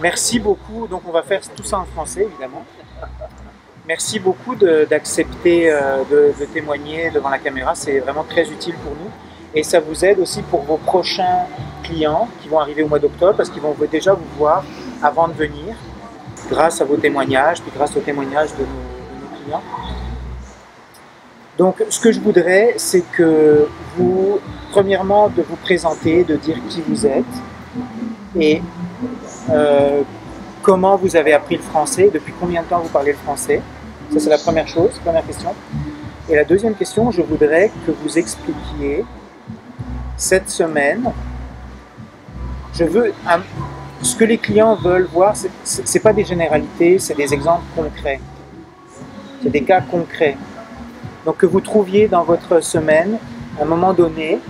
Merci beaucoup. Donc on va faire tout ça en français, évidemment. Merci beaucoup d'accepter de témoigner devant la caméra. C'est vraiment très utile pour nous. Et ça vous aide aussi pour vos prochains clients qui vont arriver au mois d'octobre parce qu'ils vont déjà vous voir avant de venir grâce à vos témoignages, puis grâce aux témoignages de nos clients. Donc ce que je voudrais, c'est que vous, premièrement, de vous présenter, de dire qui vous êtes et comment vous avez appris le français, depuis combien de temps vous parlez le français. Ça, c'est la première chose, première question. Et la deuxième question, je voudrais que vous expliquiez cette semaine, ce que les clients veulent voir, c'est pas des généralités, c'est des exemples concrets. C'est des cas concrets. Donc que vous trouviez dans votre semaine, à un moment donné,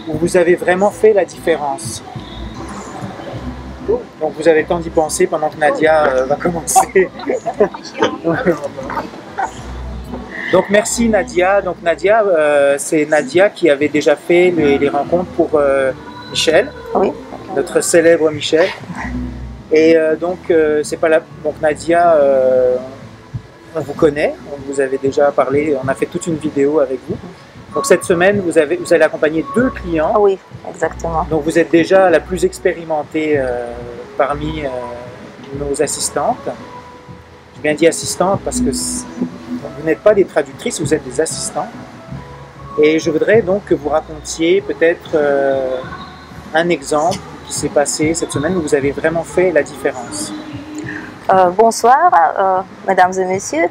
où vous avez vraiment fait la différence. Donc vous avez le temps d'y penser pendant que Nadia va commencer. Donc merci Nadia. Donc Nadia, c'est Nadia qui avait déjà fait les rencontres pour Michel, Oui. Notre célèbre Michel. Et donc c'est pas la. Donc Nadia, on vous connaît, on vous avait déjà parlé, on a fait toute une vidéo avec vous. Donc cette semaine, vous allez accompagner 2 clients. Oui, exactement. Donc vous êtes déjà la plus expérimentée parmi nos assistantes. J'ai bien dit assistantes parce que vous n'êtes pas des traductrices, vous êtes des assistants. Et je voudrais donc que vous racontiez peut-être un exemple qui s'est passé cette semaine où vous avez vraiment fait la différence. Bonsoir, mesdames et messieurs.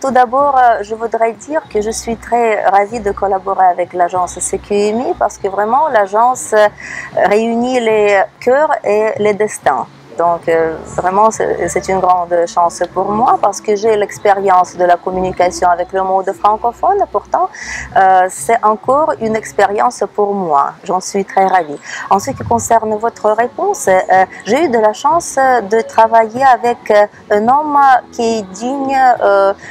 Tout d'abord, je voudrais dire que je suis très ravie de collaborer avec l'agence CQMI parce que vraiment l'agence réunit les cœurs et les destins. Donc vraiment c'est une grande chance pour moi parce que j'ai l'expérience de la communication avec le monde francophone. Pourtant c'est encore une expérience pour moi. J'en suis très ravie. En ce qui concerne votre réponse, j'ai eu de la chance de travailler avec un homme qui est digne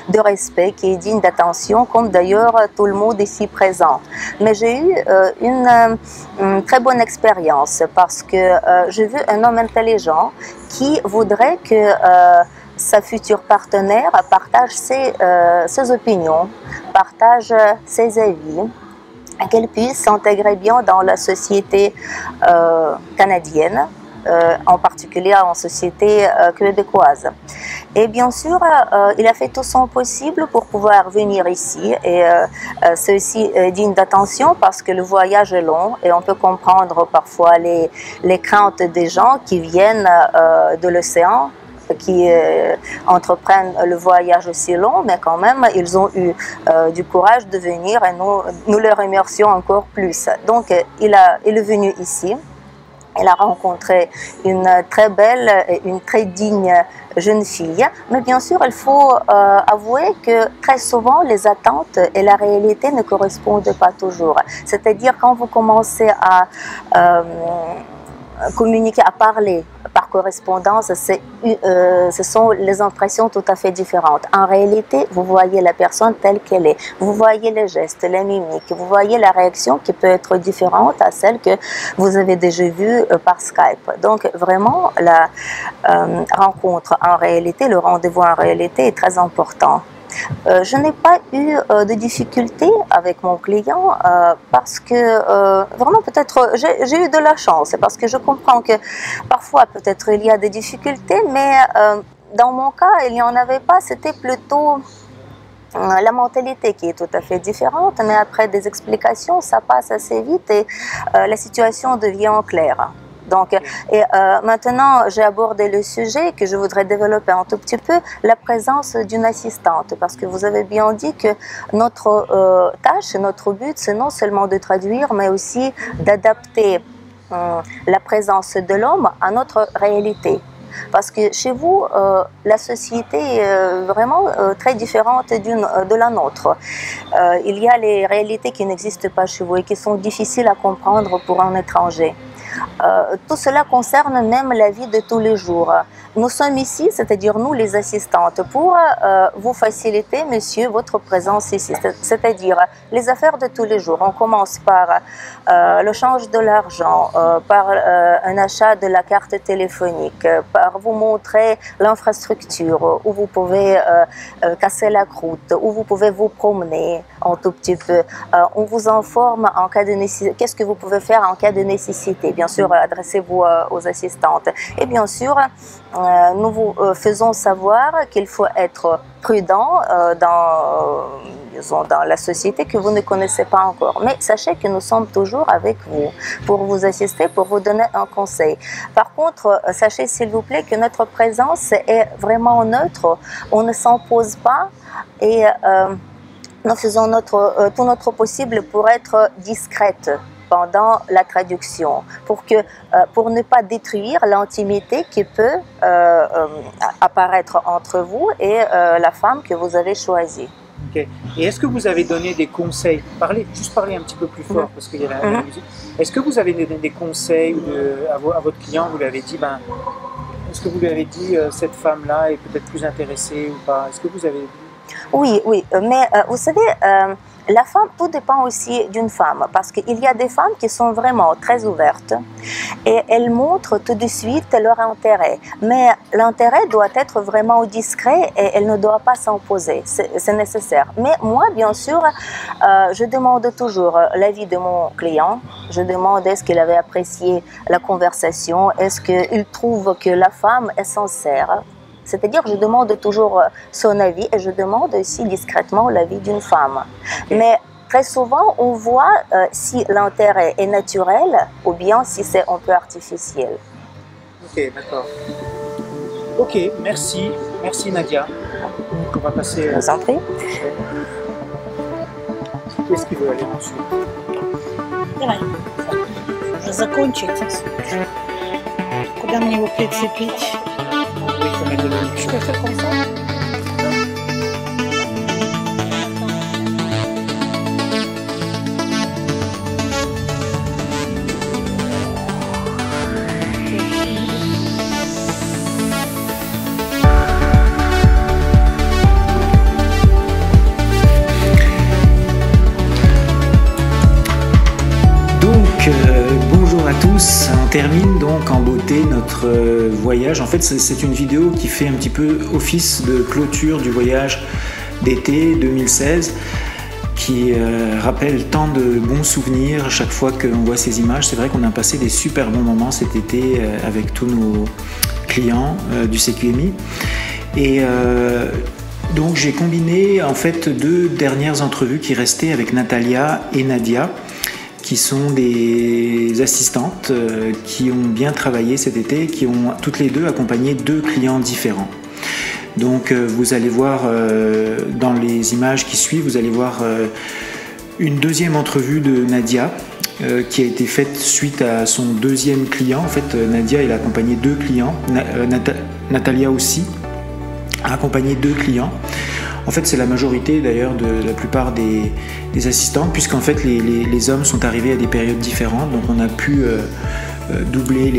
de respect, qui est digne d'attention, comme d'ailleurs tout le monde ici présent. Mais j'ai eu une très bonne expérience parce que j'ai vu un homme intelligent qui voudrait que sa future partenaire partage ses opinions, partage ses avis, et qu'elle puisse s'intégrer bien dans la société canadienne, en particulier en société québécoise. Et bien sûr, il a fait tout son possible pour pouvoir venir ici et c'est aussi digne d'attention parce que le voyage est long et on peut comprendre parfois les craintes des gens qui viennent de l'océan, qui entreprennent le voyage aussi long, mais quand même, ils ont eu du courage de venir et nous les remercions encore plus. Donc, il est venu ici. Elle a rencontré une très belle et une très digne jeune fille. Mais bien sûr, il faut avouer que très souvent, les attentes et la réalité ne correspondent pas toujours. C'est-à-dire quand vous commencez à communiquer, à parler par correspondance, ce sont les impressions tout à fait différentes. En réalité, vous voyez la personne telle qu'elle est. Vous voyez les gestes, les mimiques. Vous voyez la réaction qui peut être différente à celle que vous avez déjà vue par Skype. Donc, vraiment, la rencontre en réalité, le rendez-vous en réalité est très important. Je n'ai pas eu de difficultés avec mon client parce que vraiment peut-être j'ai eu de la chance parce que je comprends que parfois peut-être il y a des difficultés mais dans mon cas il n'y en avait pas, c'était plutôt la mentalité qui est tout à fait différente mais après des explications ça passe assez vite et la situation devient claire. Donc, maintenant, j'ai abordé le sujet que je voudrais développer un tout petit peu, la présence d'une assistante, parce que vous avez bien dit que notre tâche, notre but, c'est non seulement de traduire, mais aussi d'adapter la présence de l'homme à notre réalité. Parce que chez vous, la société est vraiment très différente de la nôtre. Il y a les réalités qui n'existent pas chez vous et qui sont difficiles à comprendre pour un étranger. Tout cela concerne même la vie de tous les jours. Nous sommes ici, c'est-à-dire nous les assistantes, pour vous faciliter, monsieur, votre présence ici, c'est-à-dire les affaires de tous les jours. On commence par le change de l'argent, par un achat de la carte téléphonique, par vous montrer l'infrastructure, où vous pouvez casser la croûte, où vous pouvez vous promener un tout petit peu. On vous informe en cas de nécessité, qu'est-ce que vous pouvez faire en cas de nécessité. Bien sûr, adressez-vous aux assistantes. Et bien sûr, nous vous faisons savoir qu'il faut être prudent dans la société que vous ne connaissez pas encore. Mais sachez que nous sommes toujours avec vous pour vous assister, pour vous donner un conseil. Par contre, sachez s'il vous plaît que notre présence est vraiment neutre. On ne s'impose pas et nous faisons tout notre possible pour être discrète pendant la traduction, pour ne pas détruire l'intimité qui peut apparaître entre vous et la femme que vous avez choisie. Okay. Et est-ce que vous avez donné des conseils? Juste parler un petit peu plus fort parce qu'il y a la musique. Est-ce que vous avez donné des conseils à votre client? Vous lui avez dit, est-ce que vous lui avez dit cette femme-là est peut-être plus intéressée ou pas? Est-ce que vous avez... Oui, mais vous savez, la femme, tout dépend aussi d'une femme, parce qu'il y a des femmes qui sont vraiment très ouvertes et elles montrent tout de suite leur intérêt. Mais l'intérêt doit être vraiment discret et elle ne doit pas s'imposer, c'est nécessaire. Mais moi, bien sûr, je demande toujours l'avis de mon client. Je demande est-ce qu'il avait apprécié la conversation, est-ce qu'il trouve que la femme est sincère. C'est-à-dire, je demande toujours son avis et je demande aussi discrètement l'avis d'une femme. Mais très souvent, on voit si l'intérêt est naturel ou bien si c'est un peu artificiel. Ok, d'accord. Ok, merci. Merci Nadia. On va passer... Je vous en prie. Qu'est-ce qu'il veut aller ensuite? Давай. Уже закончить. Куда мне его прицепить? Je peux faire comme ça? Bonjour à tous, on termine donc en beauté notre voyage. En fait, c'est une vidéo qui fait un petit peu office de clôture du voyage d'été 2016 qui rappelle tant de bons souvenirs chaque fois qu'on voit ces images. C'est vrai qu'on a passé des super bons moments cet été avec tous nos clients du CQMI. Et donc j'ai combiné en fait deux dernières entrevues qui restaient avec Natalia et Nadia, qui sont des assistantes qui ont bien travaillé cet été, qui ont toutes les deux accompagné deux clients différents. Donc vous allez voir dans les images qui suivent, vous allez voir une deuxième entrevue de Nadia qui a été faite suite à son deuxième client. En fait, Nadia, elle a accompagné deux clients, Natalia aussi a accompagné deux clients. En fait, c'est la majorité d'ailleurs de la plupart des assistantes, puisqu'en fait les hommes sont arrivés à des périodes différentes, donc on a pu doubler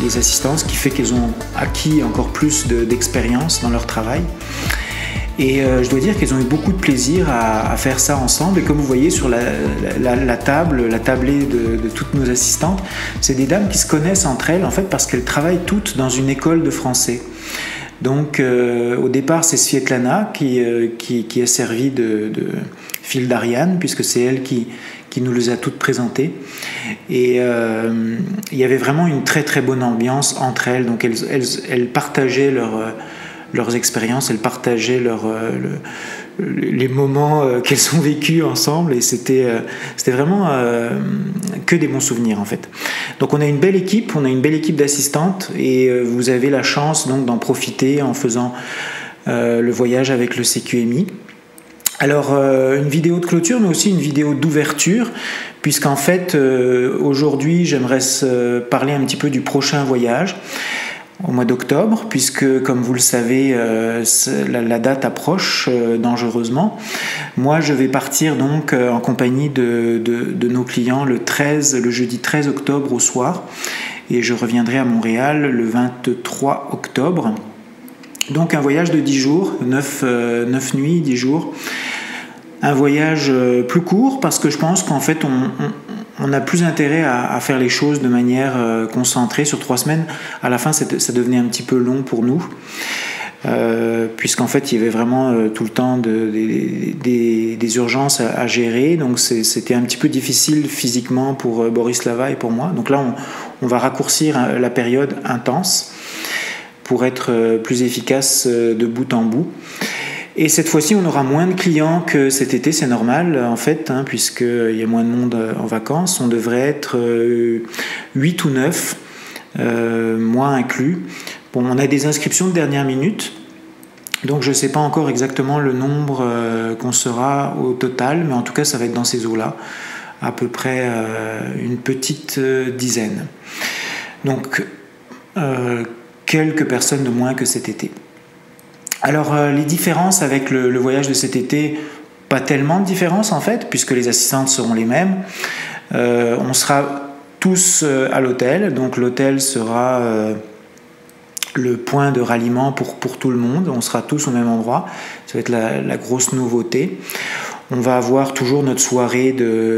les assistantes, ce qui fait qu'elles ont acquis encore plus d'expérience dans leur travail. Et je dois dire qu'elles ont eu beaucoup de plaisir à faire ça ensemble. Et comme vous voyez sur la tablée de toutes nos assistantes, c'est des dames qui se connaissent entre elles en fait parce qu'elles travaillent toutes dans une école de français. Donc au départ c'est Svietlana qui est servie de fil d'Ariane, puisque c'est elle qui nous les a toutes présentées. Et il y avait vraiment une très très bonne ambiance entre elles. Donc elles partageaient leurs expériences, elles partageaient les moments qu'elles ont vécus ensemble, et c'était vraiment que des bons souvenirs en fait. Donc on a une belle équipe d'assistantes, et vous avez la chance donc d'en profiter en faisant le voyage avec le CQMI. Alors une vidéo de clôture, mais aussi une vidéo d'ouverture, puisqu'en fait aujourd'hui j'aimerais parler un petit peu du prochain voyage. au mois d'octobre, puisque comme vous le savez, la date approche dangereusement. Moi, je vais partir donc en compagnie de nos clients le jeudi 13 octobre au soir, et je reviendrai à Montréal le 23 octobre. Donc un voyage de 10 jours, 9 nuits, 10 jours. Un voyage plus court, parce que je pense qu'en fait on a plus intérêt à faire les choses de manière concentrée sur 3 semaines. À la fin, ça devenait un petit peu long pour nous, puisqu'en fait, il y avait vraiment tout le temps des urgences à gérer. Donc, c'était un petit peu difficile physiquement pour Borislava et pour moi. Donc là, on va raccourcir la période intense pour être plus efficace de bout en bout. Et cette fois-ci, on aura moins de clients que cet été, c'est normal en fait, puisqu'il y a moins de monde en vacances. On devrait être 8 ou 9, moi inclus. Bon, on a des inscriptions de dernière minute, donc je ne sais pas encore exactement le nombre qu'on sera au total, mais en tout cas, ça va être dans ces eaux-là, à peu près une petite dizaine. Donc, quelques personnes de moins que cet été. Alors les différences avec le voyage de cet été, pas tellement de différences en fait, puisque les assistantes seront les mêmes. On sera tous à l'hôtel, donc l'hôtel sera le point de ralliement pour tout le monde. On sera tous au même endroit, ça va être la grosse nouveauté. On va avoir toujours notre soirée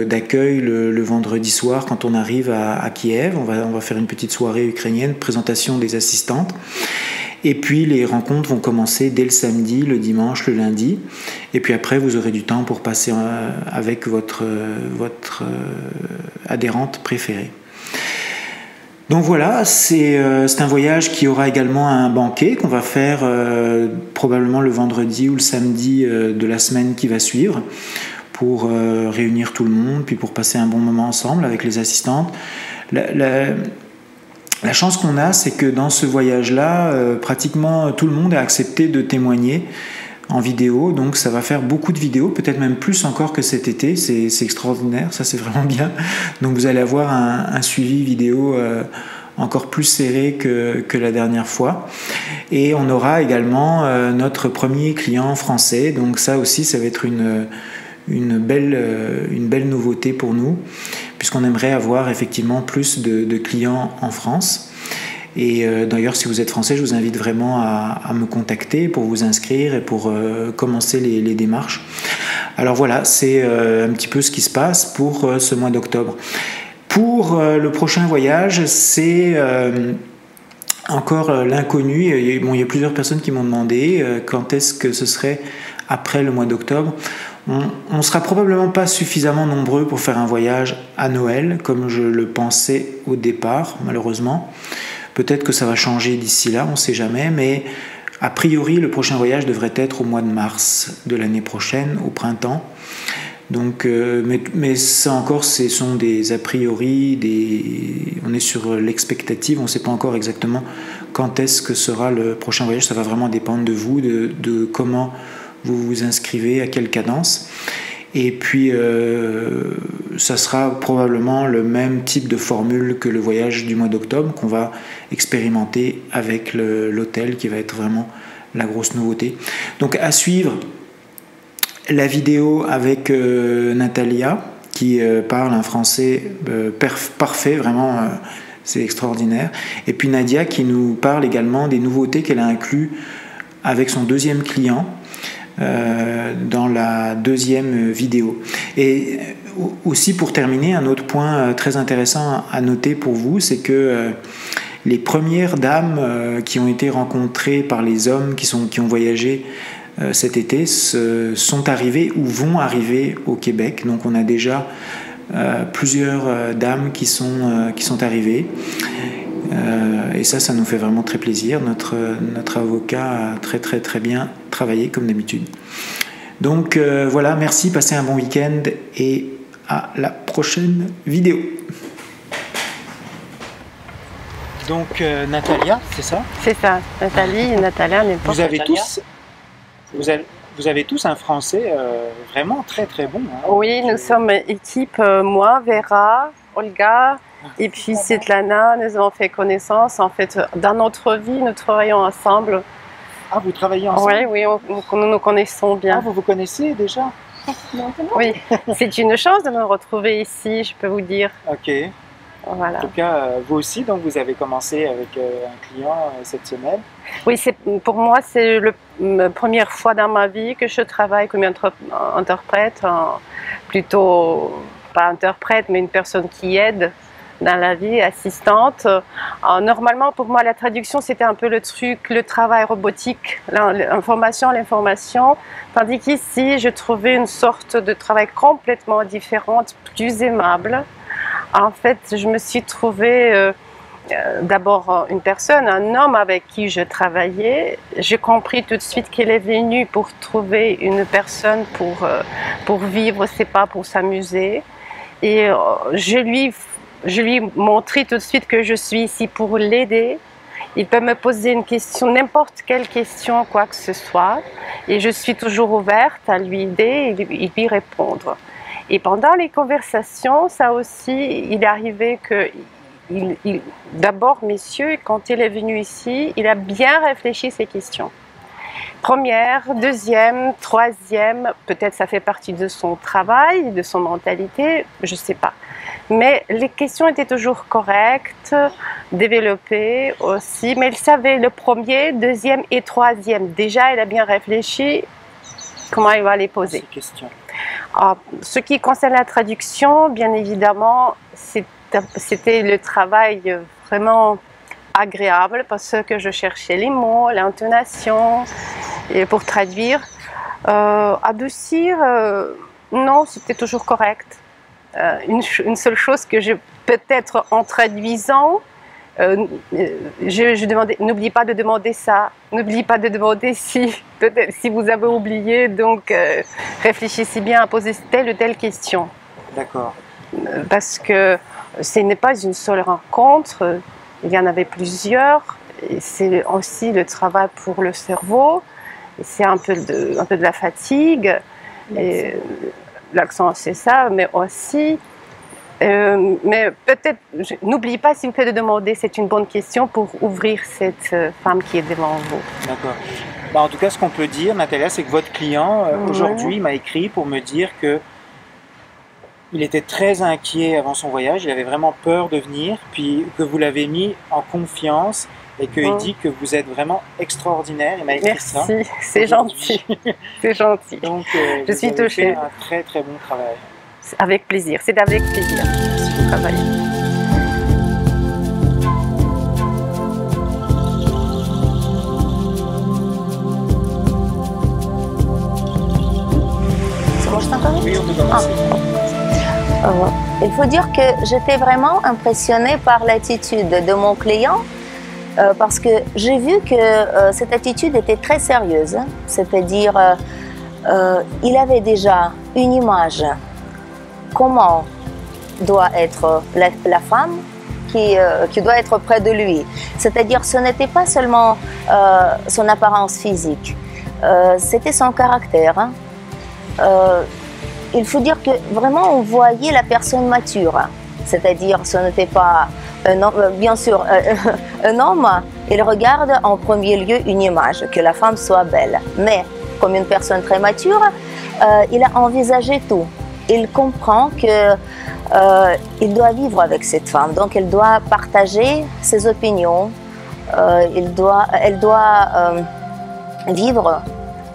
d'accueil le vendredi soir quand on arrive à Kiev. On va faire une petite soirée ukrainienne, présentation des assistantes. Et puis les rencontres vont commencer dès le samedi, le dimanche, le lundi. Et puis après, vous aurez du temps pour passer avec votre adhérente préférée. Donc voilà, c'est un voyage qui aura également un banquet qu'on va faire probablement le vendredi ou le samedi de la semaine qui va suivre pour réunir tout le monde, puis pour passer un bon moment ensemble avec les assistantes. La chance qu'on a, c'est que dans ce voyage-là, pratiquement tout le monde a accepté de témoigner en vidéo, donc ça va faire beaucoup de vidéos, peut-être même plus encore que cet été, c'est extraordinaire, ça c'est vraiment bien. Donc vous allez avoir un suivi vidéo encore plus serré que la dernière fois. Et on aura également notre premier client français, donc ça aussi, ça va être une belle nouveauté pour nous, puisqu'on aimerait avoir effectivement plus de clients en France. Et d'ailleurs, si vous êtes français, je vous invite vraiment à me contacter pour vous inscrire et pour commencer les démarches. Alors voilà, c'est un petit peu ce qui se passe pour ce mois d'octobre. Pour le prochain voyage, c'est encore l'inconnu. Bon, il y a plusieurs personnes qui m'ont demandé quand est-ce que ce serait après le mois d'octobre. On ne sera probablement pas suffisamment nombreux pour faire un voyage à Noël, comme je le pensais au départ, malheureusement. Peut-être que ça va changer d'ici là, on ne sait jamais, mais a priori, le prochain voyage devrait être au mois de mars de l'année prochaine, au printemps. Donc, mais ça encore, ce sont des a priori, on est sur l'expectative, on ne sait pas encore exactement quand est-ce que sera le prochain voyage. Ça va vraiment dépendre de vous, de comment vous vous inscrivez, à quelle cadence. Et puis, ça sera probablement le même type de formule que le voyage du mois d'octobre qu'on va expérimenter avec l'hôtel, qui va être vraiment la grosse nouveauté. Donc, à suivre la vidéo avec Natalia, qui parle un français parfait, vraiment, c'est extraordinaire. Et puis Nadia, qui nous parle également des nouveautés qu'elle a inclus avec son deuxième client, dans la deuxième vidéo. Et aussi, pour terminer, un autre point très intéressant à noter pour vous, c'est que les premières dames qui ont été rencontrées par les hommes qui ont voyagé cet été sont arrivées ou vont arriver au Québec. Donc on a déjà plusieurs dames qui sont arrivées. Et ça nous fait vraiment très plaisir. Notre avocat a très bien travaillé comme d'habitude. Donc voilà, merci, passez un bon week-end et à la prochaine vidéo. Donc Natalia, c'est ça? C'est ça, Nathalie, Natalia, n'importe. Vous avez tous un français vraiment très bon. Hein. Oui, nous sommes équipe, moi, Vera, Olga, Et puis Svetlana, nous avons fait connaissance. En fait, dans notre vie, nous travaillons ensemble. Ah, vous travaillez ensemble? Oui, nous nous connaissons bien. Ah, vous vous connaissez déjà? Oui, c'est une chance de nous retrouver ici, je peux vous dire. Ok. Voilà. En tout cas, vous aussi, donc vous avez commencé avec un client cette semaine. Oui, pour moi, c'est la première fois dans ma vie que je travaille comme interprète, plutôt pas interprète, mais une personne qui aide dans la vie, assistante. Normalement, pour moi, la traduction, c'était un peu le truc, le travail robotique, l'information, tandis qu'ici, je trouvais une sorte de travail complètement différente, plus aimable. En fait, je me suis trouvée d'abord une personne, un homme avec qui je travaillais. J'ai compris tout de suite qu'il est venu pour trouver une personne pour vivre, c'est pas pour s'amuser. Et je lui montrer tout de suite que je suis ici pour l'aider. Il peut me poser une question, n'importe quelle question, quoi que ce soit, et je suis toujours ouverte à lui aider et lui répondre. Et pendant les conversations, ça aussi, il est arrivé que, d'abord, messieurs, quand il est venu ici, il a bien réfléchi ses questions. Première, deuxième, troisième, peut-être ça fait partie de son travail, de son mentalité, je ne sais pas. Mais les questions étaient toujours correctes, développées aussi, mais il savait le premier, deuxième et troisième. Déjà, il a bien réfléchi comment il va les poser. Ces questions. Ce qui concerne la traduction, bien évidemment, c'était le travail vraiment agréable parce que je cherchais les mots, l'intonation pour traduire. Adoucir, non, c'était toujours correct. Une seule chose que peut-être en traduisant, je demandais, n'oubliez pas de demander ça, n'oubliez pas de demander si, peut-être si vous avez oublié, donc réfléchissez bien à poser telle ou telle question. D'accord. Parce que ce n'est pas une seule rencontre, il y en avait plusieurs, et c'est aussi le travail pour le cerveau, c'est un peu de la fatigue, et l'accent c'est ça, mais aussi... mais peut-être, n'oubliez pas s'il vous plaît de demander, c'est une bonne question pour ouvrir cette femme qui est devant vous. D'accord. Bah, en tout cas, ce qu'on peut dire, Natalia, c'est que votre client, aujourd'hui, m'a écrit pour me dire que il était très inquiet avant son voyage, il avait vraiment peur de venir, puis que vous l'avez mis en confiance et qu'il dit que vous êtes vraiment extraordinaire. Il m'a écrit ça. Merci, c'est gentil. C'est gentil. Donc, je suis touchée. Fait un très très bon travail. Avec plaisir, c'est avec plaisir de travailler. C'est bon, je t'entends? Oui, on peut commencer. Il faut dire que j'étais vraiment impressionnée par l'attitude de mon client parce que j'ai vu que cette attitude était très sérieuse. C'est-à-dire, il avait déjà une image comment doit être la femme qui doit être près de lui. C'est-à-dire, ce n'était pas seulement son apparence physique, c'était son caractère. Hein. Il faut dire que vraiment on voyait la personne mature. C'est-à-dire, ce n'était pas un homme, bien sûr, un homme, il regarde en premier lieu une image, que la femme soit belle. Mais comme une personne très mature, il a envisagé tout. Il comprend qu'il doit vivre avec cette femme, donc il doit partager ses opinions, elle doit vivre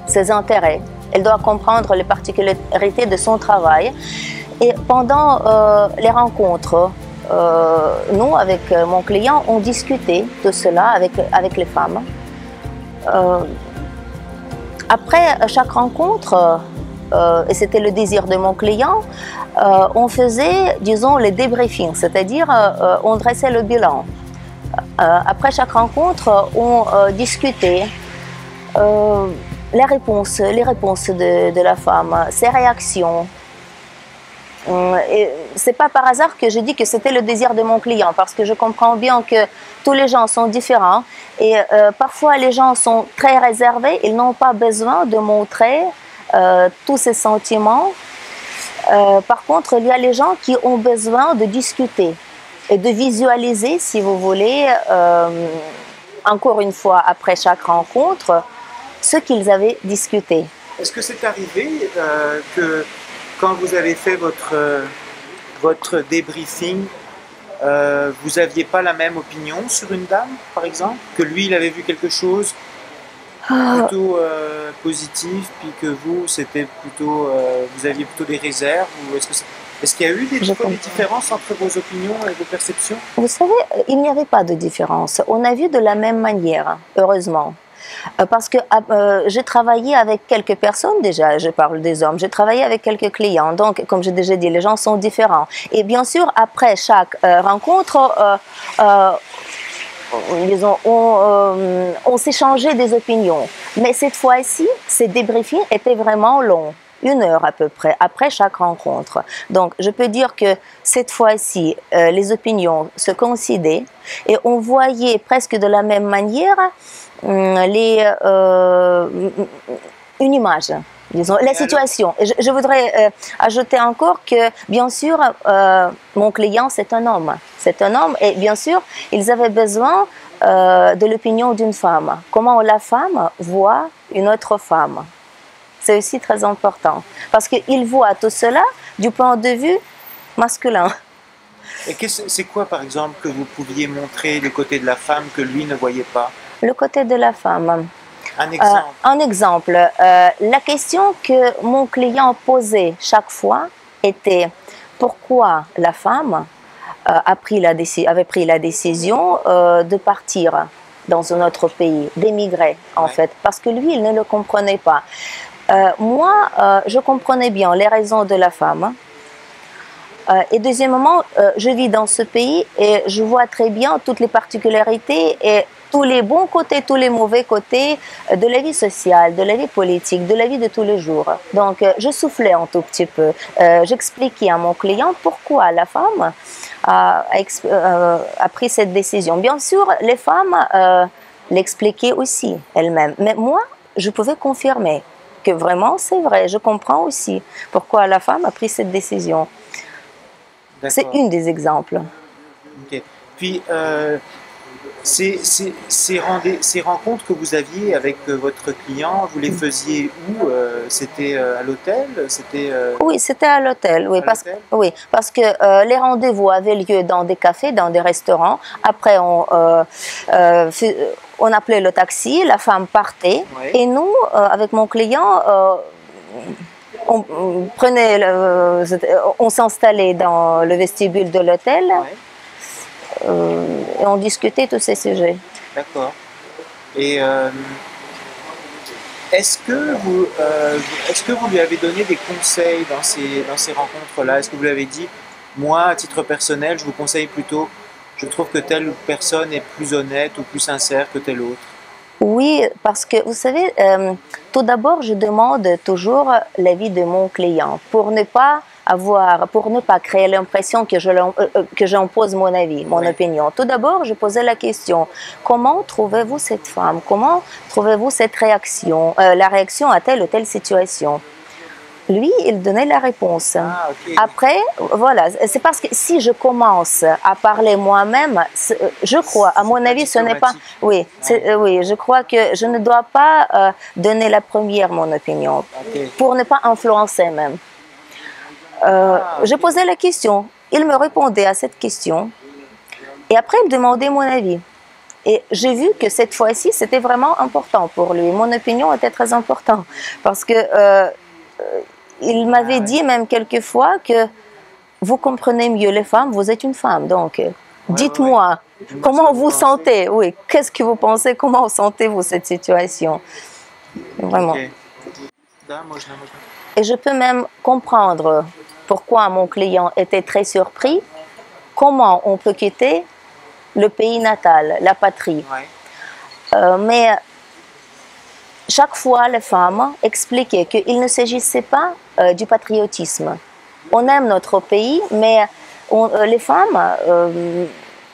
ses intérêts, elle doit comprendre les particularités de son travail. Et pendant les rencontres, nous, avec mon client, on discutait de cela avec les femmes. Après chaque rencontre, et c'était le désir de mon client, on faisait, disons, les débriefings, c'est-à-dire on dressait le bilan. Après chaque rencontre, on discutait les réponses de la femme, ses réactions. C'est pas par hasard que je dis que c'était le désir de mon client, parce que je comprends bien que tous les gens sont différents et parfois les gens sont très réservés, ils n'ont pas besoin de montrer tous ces sentiments. Par contre, il y a les gens qui ont besoin de discuter. et de visualiser, si vous voulez, encore une fois, après chaque rencontre, ce qu'ils avaient discuté. Est-ce que c'est arrivé que quand vous avez fait votre débriefing, vous n'aviez pas la même opinion sur une dame, par exemple? Que lui, il avait vu quelque chose plutôt positif, puis que vous, c'était plutôt, vous aviez plutôt des réserves? Ou est-ce qu'il y a eu des différences entre vos opinions et vos perceptions? Vous savez, il n'y avait pas de différence. On a vu de la même manière, heureusement. Parce que j'ai travaillé avec quelques personnes déjà, je parle des hommes, j'ai travaillé avec quelques clients, donc comme j'ai déjà dit, les gens sont différents. Et bien sûr, après chaque rencontre, disons, on s'échangeait des opinions. Mais cette fois-ci, ces débriefings étaient vraiment longs. 1 heure à peu près, après chaque rencontre. Donc, je peux dire que cette fois-ci, les opinions se coïncidaient et on voyait presque de la même manière une image, disons, la situation. Je voudrais ajouter encore que, bien sûr, mon client, c'est un homme. C'est un homme et, bien sûr, ils avaient besoin de l'opinion d'une femme. Comment la femme voit une autre femme. C'est aussi très important parce qu'il voit tout cela du point de vue masculin. Et c'est quoi, par exemple, que vous pouviez montrer du côté de la femme que lui ne voyait pas? Le côté de la femme. Un exemple. Un exemple. La question que mon client posait chaque fois était pourquoi la femme avait pris la décision de partir dans un autre pays, d'émigrer en fait, parce que lui, il ne le comprenait pas. Moi, je comprenais bien les raisons de la femme. Et deuxièmement, je vis dans ce pays et je vois très bien toutes les particularités et tous les bons côtés, tous les mauvais côtés de la vie sociale, de la vie politique, de la vie de tous les jours. Donc, je soufflais un tout petit peu. J'expliquais à mon client pourquoi la femme a pris cette décision. Bien sûr, les femmes l'expliquaient aussi elles-mêmes. Mais moi, je pouvais confirmer que vraiment, c'est vrai. Je comprends aussi pourquoi la femme a pris cette décision. C'est une des exemples. Okay. Puis, ces rencontres que vous aviez avec votre client, vous les faisiez où? C'était à l'hôtel? Oui, c'était à l'hôtel. Oui, parce que les rendez-vous avaient lieu dans des cafés, dans des restaurants. Après, on appelait le taxi, la femme partait. Oui. Et nous, avec mon client, on s'installait dans le vestibule de l'hôtel. Oui. Et on discutait tous ces sujets. D'accord. Et est-ce que vous lui avez donné des conseils dans ces rencontres-là? Est-ce que vous lui avez dit, moi, à titre personnel, je vous conseille plutôt, je trouve que telle personne est plus honnête ou plus sincère que telle autre? Oui, parce que vous savez, tout d'abord, je demande toujours l'avis de mon client pour ne pas créer l'impression que j'impose mon avis, mon opinion. Tout d'abord, je posais la question, comment trouvez-vous cette femme? Comment trouvez-vous cette réaction, la réaction à telle ou telle situation? Lui, il donnait la réponse. Ah, okay. Après, voilà, c'est parce que si je commence à parler moi-même, je crois, à mon avis, ce n'est pas... Oui, oui, je crois que je ne dois pas donner la première, mon opinion, pour ne pas influencer même. Je posais la question, il me répondait à cette question, et après, il me demandait mon avis. Et j'ai vu que cette fois-ci, c'était vraiment important pour lui. Mon opinion était très importante, parce que... il m'avait dit même quelquefois que vous comprenez mieux les femmes, vous êtes une femme, donc dites-moi comment vous sentez, oui, qu'est-ce que vous pensez, comment sentez-vous cette situation, vraiment. Et je peux même comprendre pourquoi mon client était très surpris, comment on peut quitter le pays natal, la patrie. Mais chaque fois, les femmes expliquaient qu'il ne s'agissait pas du patriotisme. On aime notre pays, mais les femmes,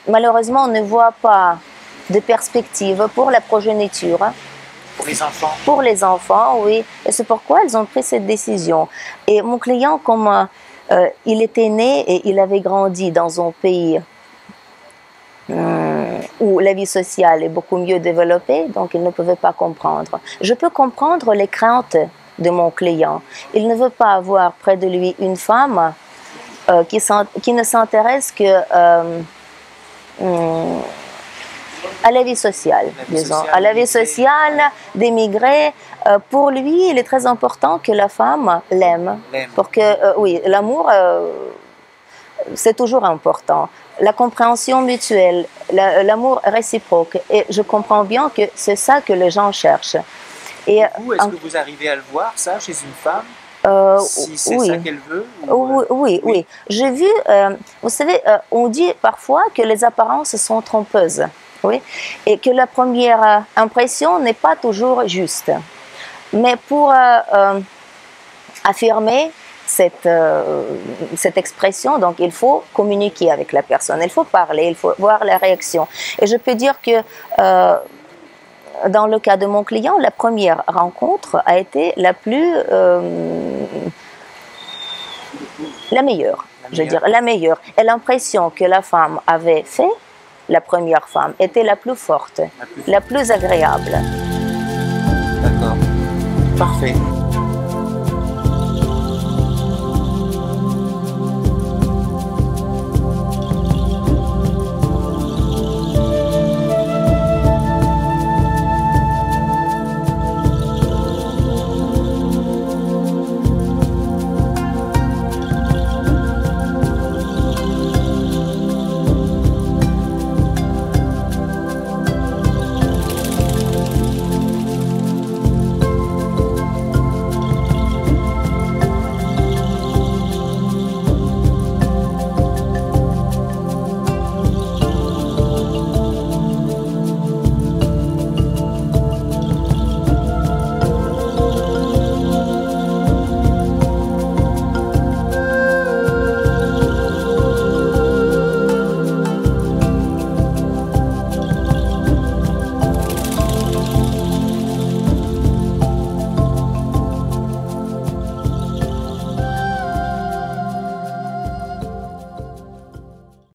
malheureusement, ne voient pas de perspective pour la progéniture. Pour les enfants? Pour les enfants, oui. Et c'est pourquoi elles ont pris cette décision. Et mon client, comme il était né et il avait grandi dans un pays où la vie sociale est beaucoup mieux développée, donc il ne pouvait pas comprendre. Je peux comprendre les craintes de mon client. Il ne veut pas avoir près de lui une femme qui ne s'intéresse que à la vie sociale, disons, à la vie sociale, d'émigrer. Pour lui, il est très important que la femme l'aime. Pour que, oui, l'amour, c'est toujours important. La compréhension mutuelle, l'amour réciproque. Et je comprends bien que c'est ça que les gens cherchent. Et vous, est-ce que vous arrivez à le voir, ça, chez une femme? Si c'est oui. ça qu'elle veut Oui. J'ai vu, vous savez, on dit parfois que les apparences sont trompeuses, oui, et que la première impression n'est pas toujours juste. Mais pour affirmer cette expression, donc il faut communiquer avec la personne, il faut parler, il faut voir la réaction. Et je peux dire que dans le cas de mon client, la première rencontre a été la meilleure, je veux dire, la meilleure. Et l'impression que la femme avait fait, la première femme, était la plus forte, la plus agréable. D'accord. Parfait.